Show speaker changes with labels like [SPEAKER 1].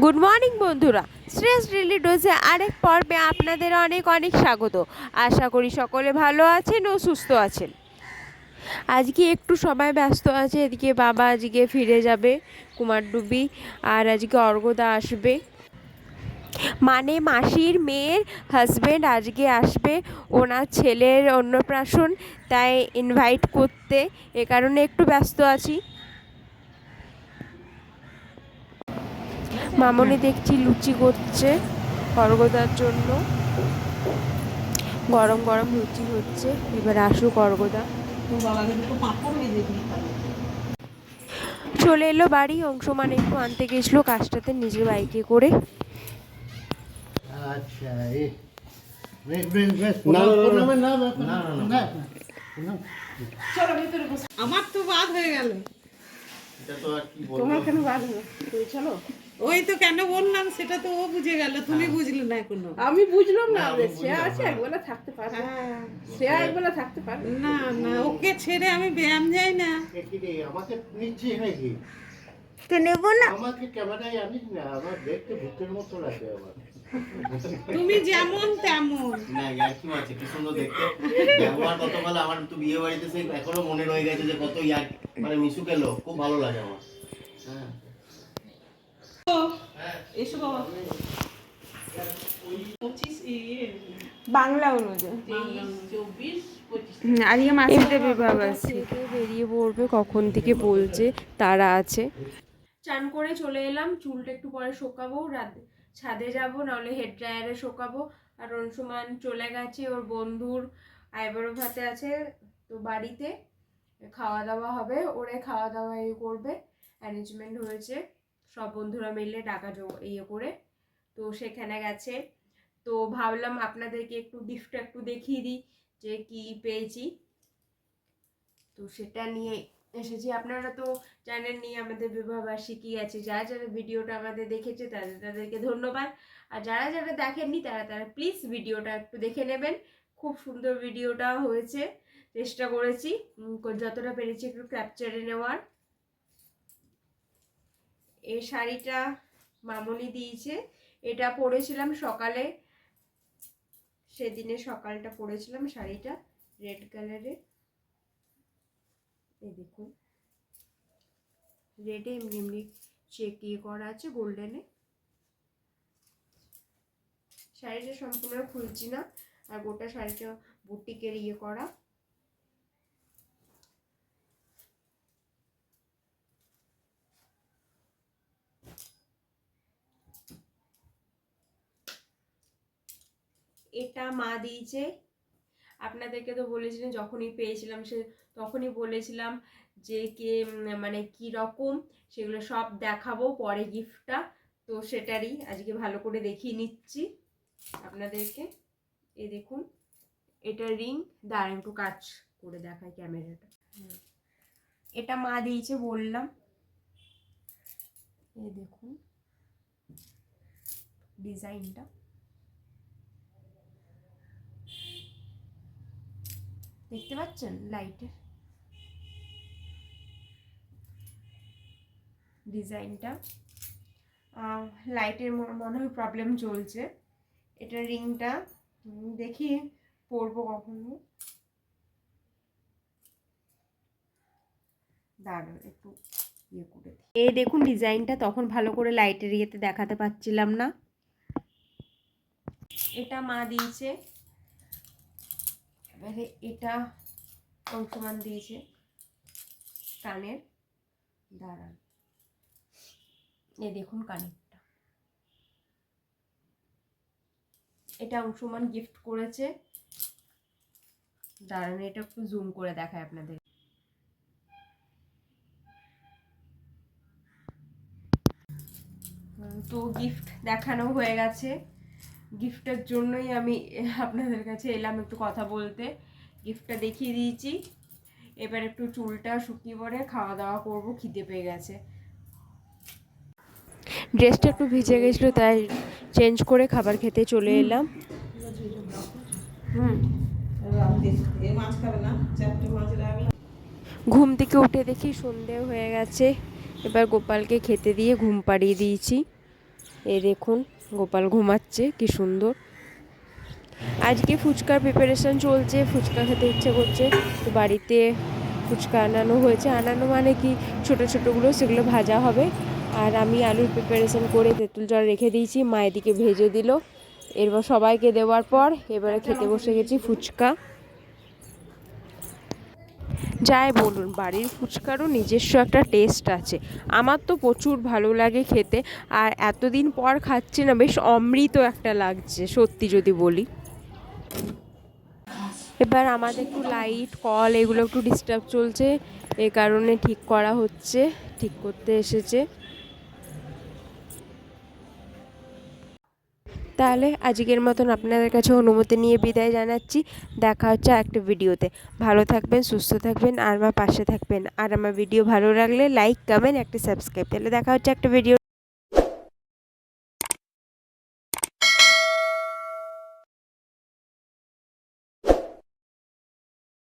[SPEAKER 1] Good morning বন্ধুরা, stress daily ডোজে আরেক পর্বে আপনাদের অনেক অনেক স্বাগত। আশা করি সকলে ভালো আছেন ও সুস্থ আছেন। আজকে একটু সময় ব্যস্ত আছে, এদিকে বাবা আজকে ফিরে যাবে কুমারডুবি, আর আজকে অর্ঘদা আসবে, মানে মাসির মেয়ের হাজব্যান্ড আজকে আসবে, ওনার ছেলের অন্নপ্রাশন, তাই ইনভাইট করতে, এ কারণে একটু ব্যস্ত আছি। মামনি দেখছি লুচি করছে অর্ঘদার জন্য, গরম গরম লুচি হচ্ছে। এবার আসুক অর্ঘদা। চলে এলো বাড়ি। অংশমান একটু আনতে গেছিলো কাজটাতে নিজের বাইকে করে।
[SPEAKER 2] আমার তো বাদ হয়ে গেল। তোমার কেন বাদ হলো? চলো, ওই তো কেন বললাম সেটা তো ও বুঝে গেল, তুমি বুঝলে না এখনো।
[SPEAKER 3] আমি বুঝলাম না, সে আছে একবেলা থাকতে পারবে, সে একবেলা থাকতে পারবে
[SPEAKER 2] না না, ওকে ছেড়ে আমি ব্যায়াম যাই না।
[SPEAKER 4] আমাকে নিচ্ছিস নাকি?
[SPEAKER 1] তো নেবো না।
[SPEAKER 4] আমাকে ক্যামেরায় আনিস না, আমার দেখতে ভূতের মতো লাগে আমার।
[SPEAKER 2] তুমি যেমন তেমন।
[SPEAKER 5] না ইয়ার কি আছে, কি সুন্দর দেখতে ব্যবহার কত ভালো। আমার তো বিয়ে বাড়িতে সেই এখনো মনে রয়ে গেছে যে কত ইয়ার মানে মিশুকে লোক খুব ভালো লাগে আমার। হ্যাঁ
[SPEAKER 2] এসো বাবা।
[SPEAKER 1] বাংলা অনুযায়ী
[SPEAKER 2] 24, 25।
[SPEAKER 1] আজকে মাসিদের বিবাহ আছে, বেরিয়ে পড়বে কখন থেকে বলছে, তারা আছে। চান করে চলে এলাম, চুলটা একটু পরে শোকাবো, রাত ছাদে যাব, নাহলে হেড ড্রায়ারে শোকাবো। আর অংশুমান চলে গেছে, ওর বন্ধুর আইবুড়ো ভাতে আছে, তো বাড়িতে খাওয়া দাওয়া হবে, ওরে খাওয়া দাওয়া করবে, অ্যারেঞ্জমেন্ট হয়েছে সব বন্ধুরা মিলে টাকা ইয়ে করে, তো সেখানে গেছে। তো ভাবলাম আপনাদেরকে একটু গিফট একটু দেখিয়ে দিই যে কি পেয়েছি, তো সেটা নিয়ে এসেছি। আপনারা তো জানেননি আমাদের বিবাহবার্ষিকী আছে, যারা যারা ভিডিওটা আমাদের দেখেছে তাদেরকে ধন্যবাদ, আর যারা যারা দেখেননি তারা প্লিজ ভিডিওটা একটু দেখে নেবেন। খুব সুন্দর ভিডিওটা হয়েছে, চেষ্টা করেছি যতটা পেরেছি একটু ক্যাপচারে নেওয়ার। এই শাড়িটা মামনি দিয়েছে, এটা পরেছিলাম সকালে, সেদিনে সকালটা পরেছিলাম শাড়িটা রেড কালারের। এই দেখুন রেডে এমনি এমনি চেক ইয়ে করা আছে গোল্ডেনে। শাড়িটা সম্পূর্ণ খুলছি না, আর গোটা শাড়িটা বুটিকের ইয়ে করা। এটা মা দিয়েছে। আপনাদেরকে তো বলেছিলেন যখনই পেয়েছিলাম তখনই বলেছিলাম যে কে মানে কি রকম, সেগুলো সব দেখাবো পরে গিফটটা, তো সেটারই আজকে ভালো করে দেখিয়ে নিচ্ছি আপনাদেরকে। এই দেখুন এটা রিং, দাঁড়ান একটু কাজ করে দেখায় ক্যামেরাটা। এটা মা দিয়েছে বললাম, এই দেখুন ডিজাইনটা, দেখতে পাচ্ছেন লাইটের ডিজাইনটা। লাইটের মনে হয় প্রবলেম চলছে। এটা রিংটা দেখি পরবো কখনো, দাঁড়ান একটু ইয়ে করে। এই দেখুন ডিজাইনটা, তখন ভালো করে লাইটের ইয়েতে দেখাতে পাচ্ছিলাম না। এটা মা দিয়েছে, এবারে এটা অংশমান দিয়েছে কানের, দাঁড়ান এই দেখুন কানেরটা, এটা অংশমান গিফট করেছে, দাঁড়ান এটা একটু জুম করে দেখায় আপনাদের। তো গিফট দেখানো হয়ে গেছে, গিফটের জন্যই আমি আপনাদের কাছে এলাম একটু কথা বলতে। গিফটটা দেখিয়ে দিয়েছি, এবার একটু চুলটা শুকিয়ে পরে খাওয়া দাওয়া করব, খিদে পেয়ে গেছে। ড্রেসটা একটু ভিজে গেছিলো তাই চেঞ্জ করে খাবার খেতে চলে এলাম। ঘুম থেকে উঠে দেখি সন্ধে হয়ে গেছে, এবার গোপালকে খেতে দিয়ে ঘুম পাড়িয়ে দিয়েছি। এই দেখুন গোপাল ঘুমাচ্ছে, কি সুন্দর। আজকে ফুচকার প্রিপারেশন চলছে, ফুচকা খেতে ইচ্ছে করছে, তো বাড়িতে ফুচকা আনানো হয়েছে। আনানো মানে কি, ছোটো ছোটোগুলো, সেগুলো ভাজা হবে। আর আমি আলুর প্রিপারেশন করে তেঁতুল জল রেখে দিয়েছি, মা এদিকে ভেজে দিল। এরপর সবাইকে দেওয়ার পর এবারে খেতে বসে গেছি ফুচকা। যাই বলুন, বাড়ির ফুচকারও নিজস্ব একটা টেস্ট আছে। আমার তো প্রচুর ভালো লাগে খেতে, আর এতদিন পর খাচ্ছি না, বেশ অমৃত একটা লাগছে সত্যি যদি বলি। এবার আমাদের একটু লাইট কল এগুলো একটু ডিস্টার্ব চলছে, এ কারণে ঠিক করা হচ্ছে, ঠিক করতে এসেছে। তাহলে আজকের মতন আপনাদের কাছে অনুমতি নিয়ে বিদায় জানাচ্ছি। দেখা হচ্ছে একটা ভিডিওতে। ভালো থাকবেন, সুস্থ থাকবেন, আর আমার পাশে থাকবেন। আর আমার ভিডিও ভালো লাগলে লাইক, কমেন্ট, একটা সাবস্ক্রাইব। তাহলে দেখা হচ্ছে একটা ভিডিও।